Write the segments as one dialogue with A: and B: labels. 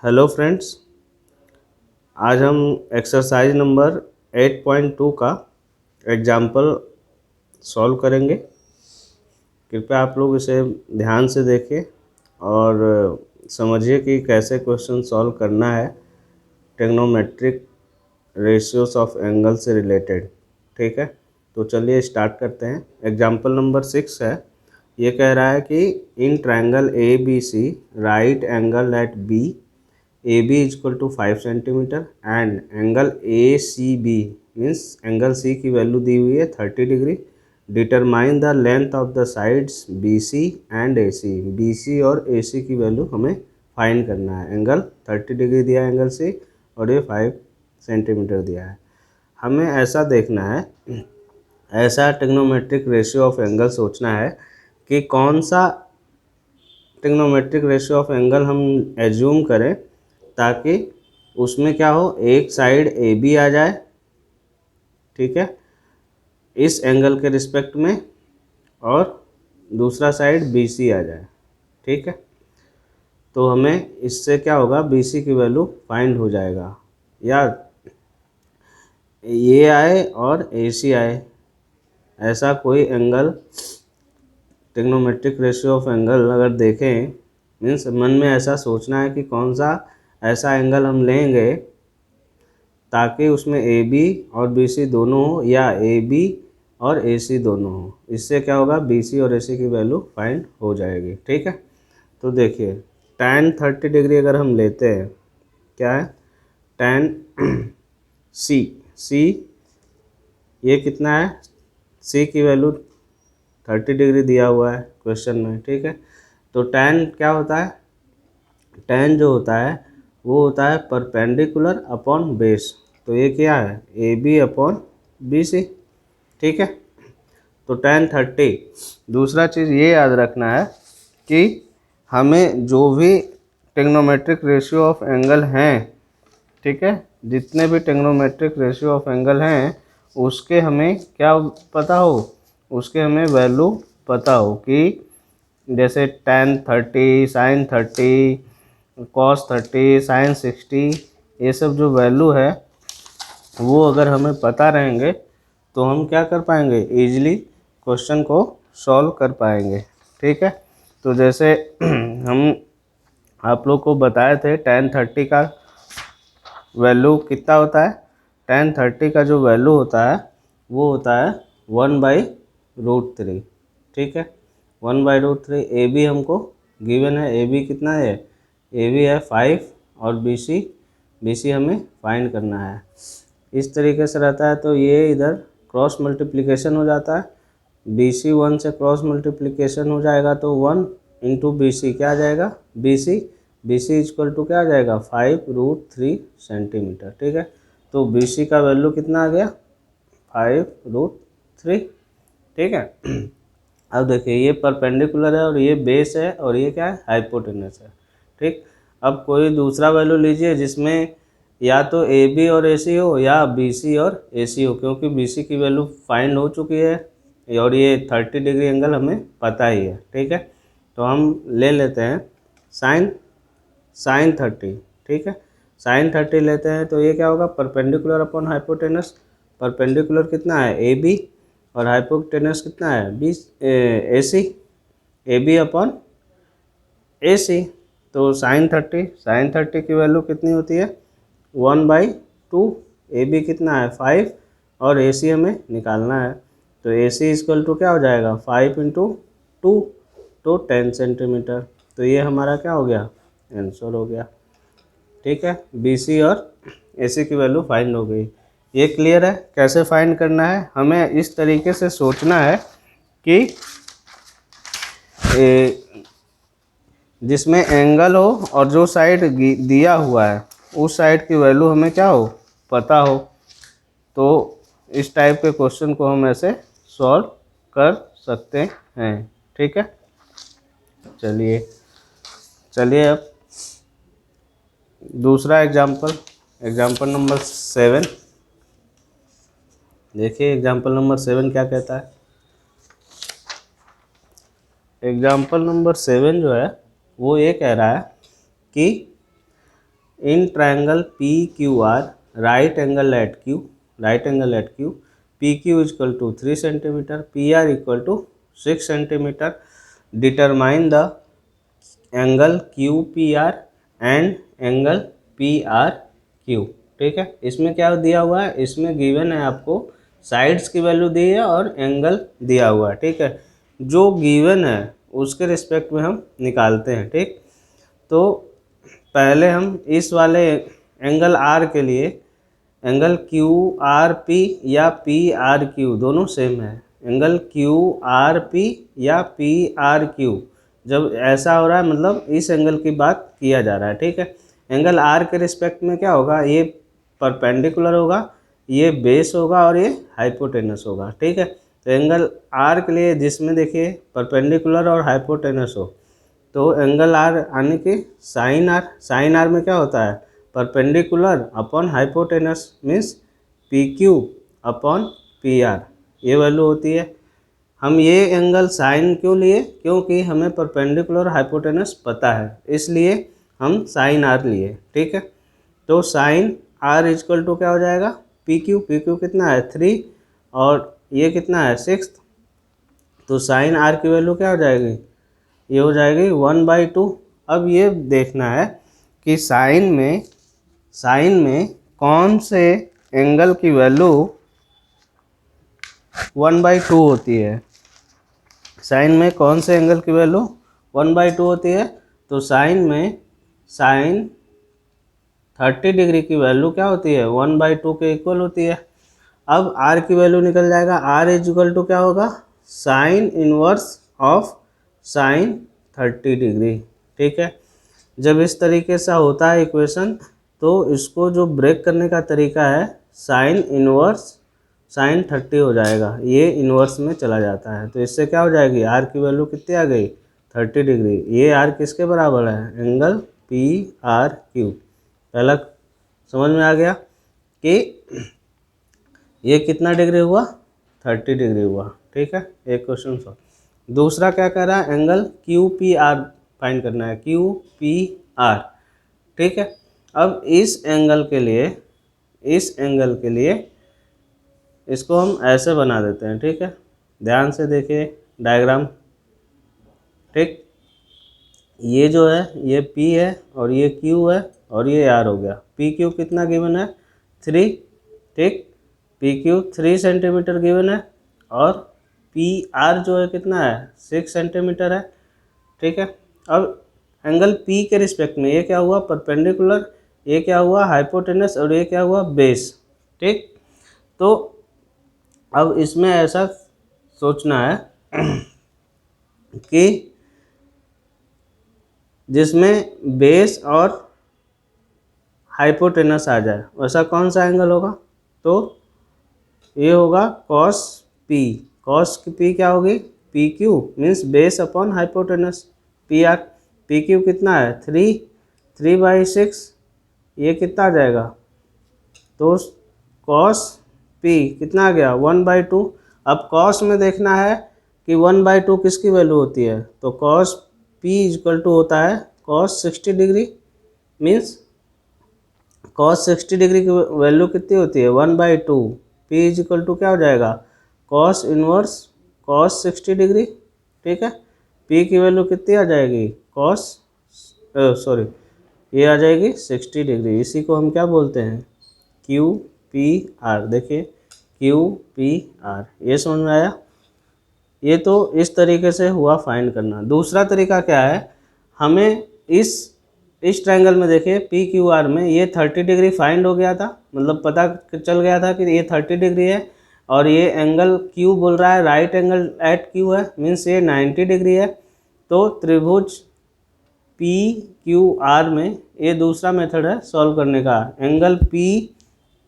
A: Hello friends, आज हम exercise number 8.2 का एग्जाम्पल सॉल्व करेंगे। कृपया आप लोग इसे ध्यान से देखें और समझिए कि कैसे क्वेश्चन सॉल्व करना है ट्रिग्नोमेट्रिक रेशियोज ऑफ एंगल से रिलेटेड। ठीक है, तो चलिए स्टार्ट करते हैं। एग्जाम्पल नंबर 6 है। ये कह रहा है कि in triangle A B C right angle at B A B is equal to 5 centimetre and angle A C B means angle C की वैल्यू दी हुई है 30 degree. Determine the length of the sides B C and A C. B C और A सी की value हमें find करना है। Angle 30 degree दिया है एंगल सी और ये 5 सेंटीमीटर दिया है। हमें ऐसा देखना है, ऐसा ट्रिग्नोमेट्रिक रेशियो ऑफ एंगल सोचना है कि कौन सा ट्रिग्नोमेट्रिक रेशियो ऑफ एंगल हम एज्यूम करें ताकि उसमें क्या हो, एक साइड ए बी आ जाए, ठीक है, इस एंगल के रिस्पेक्ट में, और दूसरा साइड बी सी आ जाए। ठीक है, तो हमें इससे क्या होगा, बी सी की वैल्यू फाइंड हो जाएगा, या ये आए और ए सी आए, ऐसा कोई angle trigonometric ratio of angle अगर देखें, मीन्स मन में ऐसा सोचना है कि कौन सा ऐसा एंगल हम लेंगे ताकि उसमें ए बी और बी सी दोनों हो, या ए बी और ए सी दोनों हो। इससे क्या होगा, बी सी और ए सी की वैल्यू फाइंड हो जाएगी। ठीक है, तो देखिए tan 30 डिग्री अगर हम लेते हैं, क्या है tan सी, सी ये कितना है, सी की वैल्यू 30 डिग्री दिया हुआ है क्वेश्चन में। ठीक है, तो tan क्या होता है, tan जो होता है वो होता है परपेंडिकुलर अपॉन बेस। तो ये क्या है, A B upon B C. ठीक है, तो tan 30। दूसरा चीज़ ये याद रखना है कि हमें जो भी ट्रिग्नोमेट्रिक रेशियो ऑफ एंगल हैं, ठीक है, जितने भी ट्रिग्नोमेट्रिक रेशियो ऑफ एंगल हैं उसके हमें क्या पता हो, उसके हमें वैल्यू पता हो कि जैसे tan 30, sin 30, cos 30, sin 60, ये सब जो वैल्यू है वो अगर हमें पता रहेंगे तो हम क्या कर पाएंगे, ईजिली क्वेश्चन को सॉल्व कर पाएंगे। ठीक है, तो जैसे हम आप लोग को बताए थे tan 30 का वैल्यू कितना होता है। tan 30 का जो वैल्यू होता है वो होता है 1/√3। ठीक है, 1/√3। ए बी हमको गिवन है, ए बी कितना है, ए बी है 5 और बी सी हमें फाइंड करना है। इस तरीके से रहता है, तो ये इधर क्रॉस मल्टीप्लिकेशन हो जाता है, बी सी 1 से क्रॉस मल्टीप्लिकेशन हो जाएगा तो 1 इंटू बी सी क्या आ जाएगा, बी सी इक्वल टू क्या आ जाएगा, 5√3 सेंटीमीटर। ठीक है, तो बी सी का वैल्यू कितना आ गया, 5√3। ठीक है, अब देखिए ये परपेंडिकुलर है और ये बेस है और ये क्या है, हाइपोटेनस है। ठीक, अब कोई दूसरा वैल्यू लीजिए जिसमें या तो ए बी और ए सी हो या बी सी और ए सी हो, क्योंकि बी सी की वैल्यू फाइंड हो चुकी है और ये 30 डिग्री एंगल हमें पता ही है। ठीक है, तो हम ले लेते हैं साइन 30। ठीक है, साइन 30 लेते हैं तो ये क्या होगा, परपेंडिकुलर अपॉन हाइपोटेनस। परपेंडिकुलर कितना है, ए बी, और हाइपोटेनस कितना है, B A C, A B upon A C. तो साइन 30 की वैल्यू कितनी होती है, 1/2। ए बी कितना है, 5, और ए सी हमें निकालना है, तो ए सी इक्वल टू क्या हो जाएगा, 5 इंटू 2, तो 10 सेंटीमीटर। तो ये हमारा क्या हो गया, आंसर हो गया। ठीक है, बी सी और ए सी की वैल्यू फाइंड हो गई। ये क्लियर है कैसे फाइंड करना है। हमें इस तरीके से सोचना है कि जिसमें एंगल हो और जो साइड दिया हुआ है उस साइड की वैल्यू हमें क्या हो, पता हो। तो इस टाइप के क्वेश्चन को हम ऐसे सॉल्व कर सकते हैं। ठीक है, चलिए अब दूसरा एग्जाम्पल नंबर 7 देखिए। एग्जाम्पल नंबर 7 क्या कहता है। एग्जाम्पल नंबर 7 जो है वो ये कह रहा है कि in triangle P Q R right angle at Q P Q equal to 3 centimetre, P R equal to 6 centimetre, determine the angle Q P R and angle P R Q. ठीक है, इसमें क्या दिया हुआ है, इसमें गिवन है आपको साइड्स की वैल्यू दी है और एंगल दिया हुआ है। ठीक है, जो गिवन है उसके रिस्पेक्ट में हम निकालते हैं। ठीक, तो पहले हम इस वाले एंगल आर के लिए एंगल क्यू आर पी या पी आर क्यू दोनों सेम है। एंगल क्यू आर पी या पी आर क्यू जब ऐसा हो रहा है मतलब इस एंगल की बात किया जा रहा है। ठीक है, एंगल आर के रिस्पेक्ट में क्या होगा, ये परपेंडिकुलर होगा, ये बेस होगा और ये हाइपोटेनस होगा। ठीक है, तो एंगल आर के लिए जिसमें देखिए परपेंडिकुलर और हाइपोटेनस हो तो एंगल आर आने के साइन आर में क्या होता है, perpendicular upon hypotenuse means P Q upon P R, ये वैल्यू होती है। हम ये एंगल साइन क्यों लिए, क्योंकि हमें परपेंडिकुलर हाइपोटेनस पता है, इसलिए हम साइन आर लिए। ठीक है, तो साइन आर इक्वल टू क्या हो जाएगा, पी क्यू कितना है 3 और ये कितना है 6, तो साइन आर की वैल्यू क्या हो जाएगी, ये हो जाएगी 1/2। अब ये देखना है कि साइन में कौन से एंगल की वैल्यू 1/2 होती है। साइन में कौन से एंगल की वैल्यू 1/2 होती है, तो साइन 30 डिग्री की वैल्यू क्या होती है 1/2 के इक्वल होती है। अब आर की वैल्यू निकल जाएगा, आर इज इक्वल टू क्या होगा, sine inverse of sine 30 degree. ठीक है, जब इस तरीके से होता है इक्वेशन तो इसको जो ब्रेक करने का तरीका है साइन इनवर्स साइन 30 हो जाएगा, ये इनवर्स में चला जाता है, तो इससे क्या हो जाएगी, आर की वैल्यू कितनी आ गई 30 डिग्री। ये आर किसके बराबर है, एंगल पी आर क्यू। पहला समझ में आ गया कि ये कितना डिग्री हुआ 30 डिग्री हुआ। ठीक है, एक क्वेश्चन सॉल्व। दूसरा क्या कह रहा है, angle Q P are find करना है, क्यू पी आर। ठीक है, अब इस एंगल के लिए इसको हम ऐसे बना देते हैं। ठीक है, ध्यान से देखिए डायग्राम। ठीक, ये जो है ये P है और ये Q है और ये R हो गया। पी क्यू कितना गिवन है 3। ठीक, पी क्यू 3 सेंटीमीटर गिवन है और पी आर जो है कितना है 6 सेंटीमीटर है। ठीक है, अब एंगल P के रिस्पेक्ट में ये क्या हुआ परपेंडिकुलर, ये क्या हुआ हाइपोटेनस और ये क्या हुआ बेस। ठीक, तो अब इसमें ऐसा सोचना है कि जिसमें बेस और हाइपोटेनस आ जाए वैसा कौन सा एंगल होगा, तो ये होगा कॉस पी। कॉस पी क्या होगी, P Q means base upon hypotenuse, P R. P Q कितना है 3/6, ये कितना आ जाएगा, तो कॉस पी कितना आ गया 1/2। अब कॉस में देखना है कि 1/2 किसकी वैल्यू होती है, तो कॉस पी इक्वल टू होता है cos 60 degree, means cos 60 degree की वैल्यू कितनी होती है 1/2। पी इज इक्वल टू क्या हो जाएगा कॉस इनवर्स कॉस 60 डिग्री। ठीक है, पी की वैल्यू कितनी आ जाएगी ये आ जाएगी 60 डिग्री। इसी को हम क्या बोलते हैं क्यू पी आर। देखिए क्यू पी आर, ये समझ में आया। ये तो इस तरीके से हुआ फाइंड करना। दूसरा तरीका क्या है, हमें इस ट्रायंगल में देखिए पी क्यू आर में ये 30 डिग्री फाइंड हो गया था, मतलब पता चल गया था कि ये 30 डिग्री है और ये एंगल क्यू बोल रहा है राइट एंगल एट क्यू है, मीन्स ये 90 डिग्री है। तो त्रिभुज पी क्यू आर में ये दूसरा मेथड है सॉल्व करने का, angle P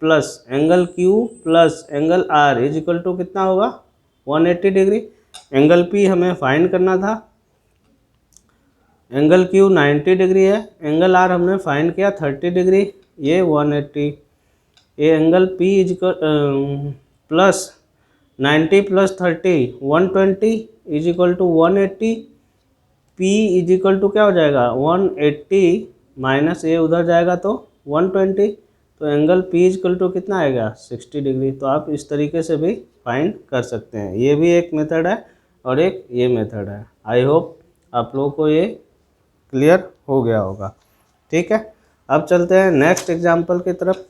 A: plus angle Q plus angle R is equal to कितना होगा 180 डिग्री। एंगल पी हमें फाइंड करना था, एंगल क्यू 90 डिग्री है, एंगल आर हमने फाइंड किया 30 डिग्री, ये 180। ये angle P is plus 90 plus 30 120 is equal to 180। P is equal to क्या हो जाएगा 180 माइनस ए उधर जाएगा तो 120, तो एंगल P इक्वल टू कितना आएगा 60 डिग्री। तो आप इस तरीके से भी फाइंड कर सकते हैं। ये भी एक मेथड है और एक ये मेथड है। आई होप आप लोगों को ये क्लियर हो गया होगा। ठीक है, अब चलते हैं नेक्स्ट एग्जाम्पल की तरफ।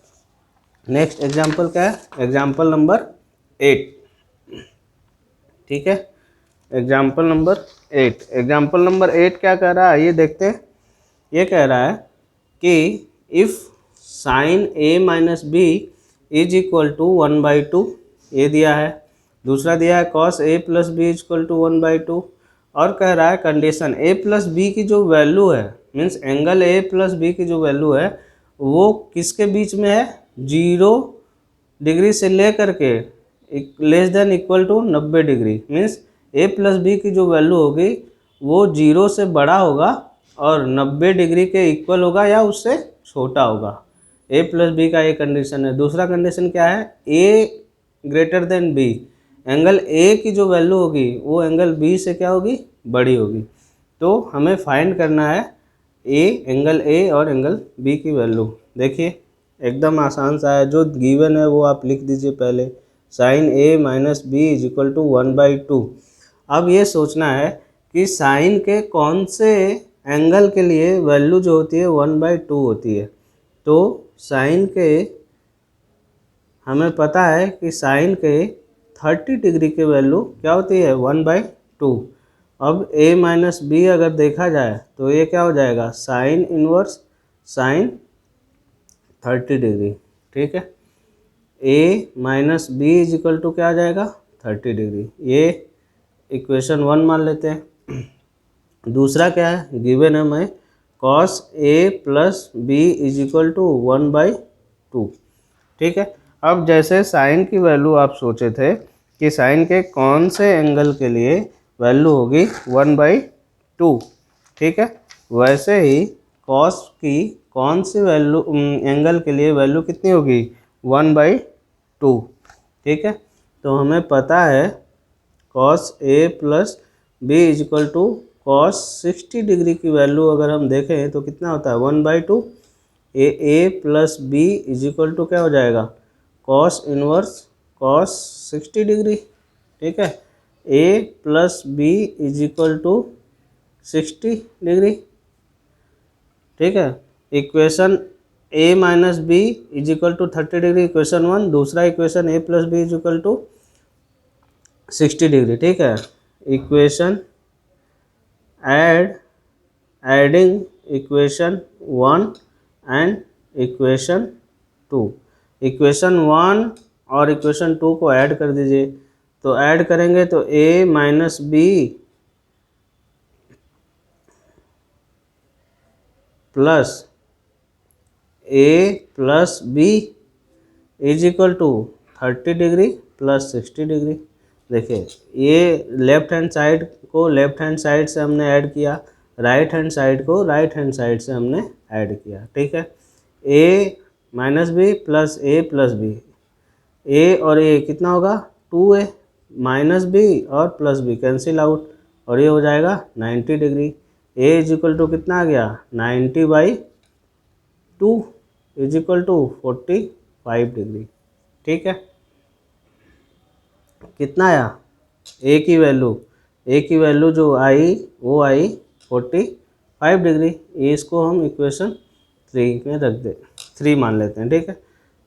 A: नेक्स्ट एग्जाम्पल क्या है? Example number 8। ठीक है, एग्जाम्पल नंबर 8। एग्जाम्पल नंबर 8 क्या कह रहा है ये देखते हैं। ये कह रहा है कि if sine A minus B is equal to 1/2, ये दिया है। दूसरा दिया है cos A plus B equal to 1/2, और कह रहा है कंडीशन ए प्लस बी की जो वैल्यू है, means angle A plus B की जो वैल्यू है वो किसके बीच में है? 0 डिग्री से लेकर के less than equal to 90 degree. Means A plus B की जो वैल्यू होगी वो 0 से बड़ा होगा और 90 डिग्री के इक्वल होगा या उससे छोटा होगा। ए प्लस बी का ये कंडीशन है। दूसरा कंडीशन क्या है? A greater than B, angle A की जो वैल्यू होगी वो एंगल बी से क्या होगी? बड़ी होगी। तो हमें फाइंड करना है एंगल ए और एंगल बी की वैल्यू। देखिए एकदम आसान सा है, जो गिवन है वो आप लिख दीजिए पहले, sine A minus B is equal to 1/2। अब ये सोचना है कि साइन के कौन से एंगल के लिए वैल्यू जो होती है 1/2 होती है। तो साइन के हमें पता है कि साइन के 30 डिग्री के वैल्यू क्या होती है? 1/2। अब a माइनस बी अगर देखा जाए तो ये क्या हो जाएगा? Sine inverse sine 30 degree. ठीक है, a minus B is equal to क्या आ जाएगा? 30 डिग्री। ये इक्वेशन 1 मान लेते हैं। दूसरा क्या है गिवन है? मैं cos A plus B is equal to 1/2। ठीक है, अब जैसे साइन की वैल्यू आप सोचे थे कि साइन के कौन से एंगल के लिए वैल्यू होगी 1/2, ठीक है, वैसे ही कॉस की कौन सी वैल्यू एंगल के लिए वैल्यू कितनी होगी? 1/2। ठीक है, तो हमें पता है cos A plus B is equal to cos 60 degree की वैल्यू अगर हम देखें तो कितना होता है? 1/2। A plus B is equal to क्या हो जाएगा? Cos inverse cos 60 degree. ठीक है, A plus B is equal to 60 degree. ठीक है, equation A minus B is equal to 30 degree equation 1। दूसरा equation A plus B is equal to 60 degree. ठीक है, equation adding equation 1 and equation 2। Equation 1 और equation 2 को add कर दीजिए। तो ऐड करेंगे तो a minus B plus a plus B is equal to 30 degree plus 60 degree. देखिए ये लेफ्ट हैंड साइड को लेफ्ट हैंड साइड से हमने ऐड किया, राइट हैंड साइड को राइट हैंड साइड से हमने ऐड किया। ठीक है, a minus B plus a plus B, a और a कितना होगा? 2a माइनस बी और प्लस बी कैंसिल आउट और ये हो जाएगा 90 degree. a is equal to कितना आ गया? 90/2 इज इक्वल टू 45 डिग्री। ठीक है, कितना आया? a की वैल्यू जो आई वो आई 45 डिग्री। इसको हम इक्वेशन 3 में रख दे 3 मान लेते हैं। ठीक है,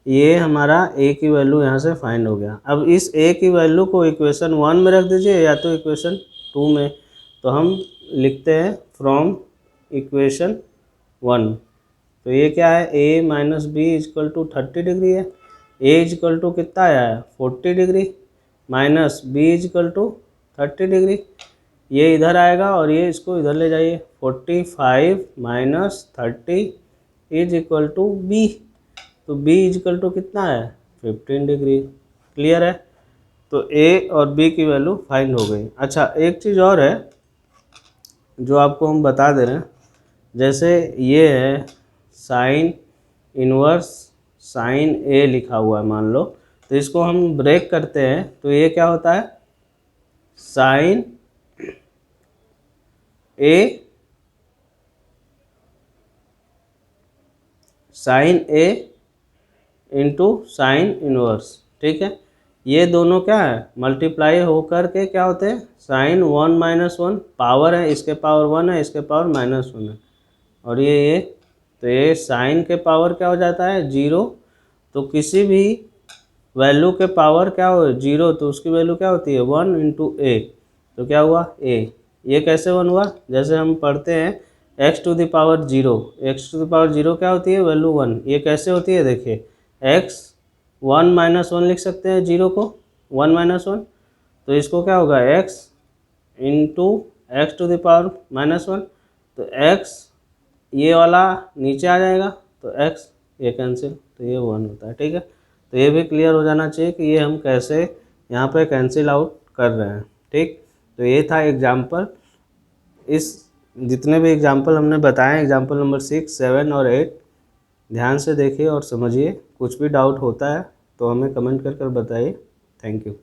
A: ये हमारा a की वैल्यू यहाँ से फाइंड हो गया। अब इस a की वैल्यू को इक्वेशन 1 में रख दीजिए या तो इक्वेशन 2 में। तो हम लिखते हैं फ्रॉम इक्वेशन 1। तो ये क्या है? a minus B is equal to 30 degree है। a इजक्वल टू कितना आया है? 40 degree minus b is equal to 30 degree. ये इधर आएगा और ये इसको इधर ले जाइए। 45 माइनस 30 इज इक्वल टू b। तो b इजक्वल टू कितना है? 15 डिग्री। क्लियर है? तो a और b की वैल्यू फाइंड हो गई। अच्छा, एक चीज़ और है जो आपको हम बता दे रहे हैं। जैसे ये है साइन इनवर्स साइन a लिखा हुआ है मान लो, तो इसको हम ब्रेक करते हैं तो ये क्या होता है? Sine a sine A into sine inverse, ठीक है। ये दोनों क्या है, मल्टीप्लाई होकर के क्या होते हैं, साइन 1 माइनस 1, पावर है, इसके पावर 1 है, इसके पावर माइनस 1 है, और ये तो ये साइन के पावर क्या हो जाता है 0। तो किसी भी वैल्यू के पावर क्या हो 0, तो उसकी वैल्यू क्या होती है 1 इंटू ए। तो क्या हुआ ए, ये कैसे 1 हुआ, जैसे हम पढ़ते हैं x to the power 0, x to the power 0 क्या होती है वैल्यू 1, ये कैसे होती है देखिए x 1 माइनस 1 लिख सकते हैं 0 को 1 माइनस 1, तो इसको क्या होगा x into X to the power minus 1, तो x ये वाला नीचे आ जाएगा, तो x ये कैंसिल, तो ये 1 होता है, ठीक है। तो ये भी क्लियर हो जाना चाहिए कि ये हम कैसे यहाँ पे कैंसिल आउट कर रहे हैं, ठीक। तो ये था एग्जाम्पल। इस जितने भी एग्जाम्पल हमने बताए, एग्जाम्पल नंबर 6, 7 और 8 ध्यान से देखिए और समझिए। कुछ भी डाउट होता है तो हमें कमेंट कर बताइए। Thank you.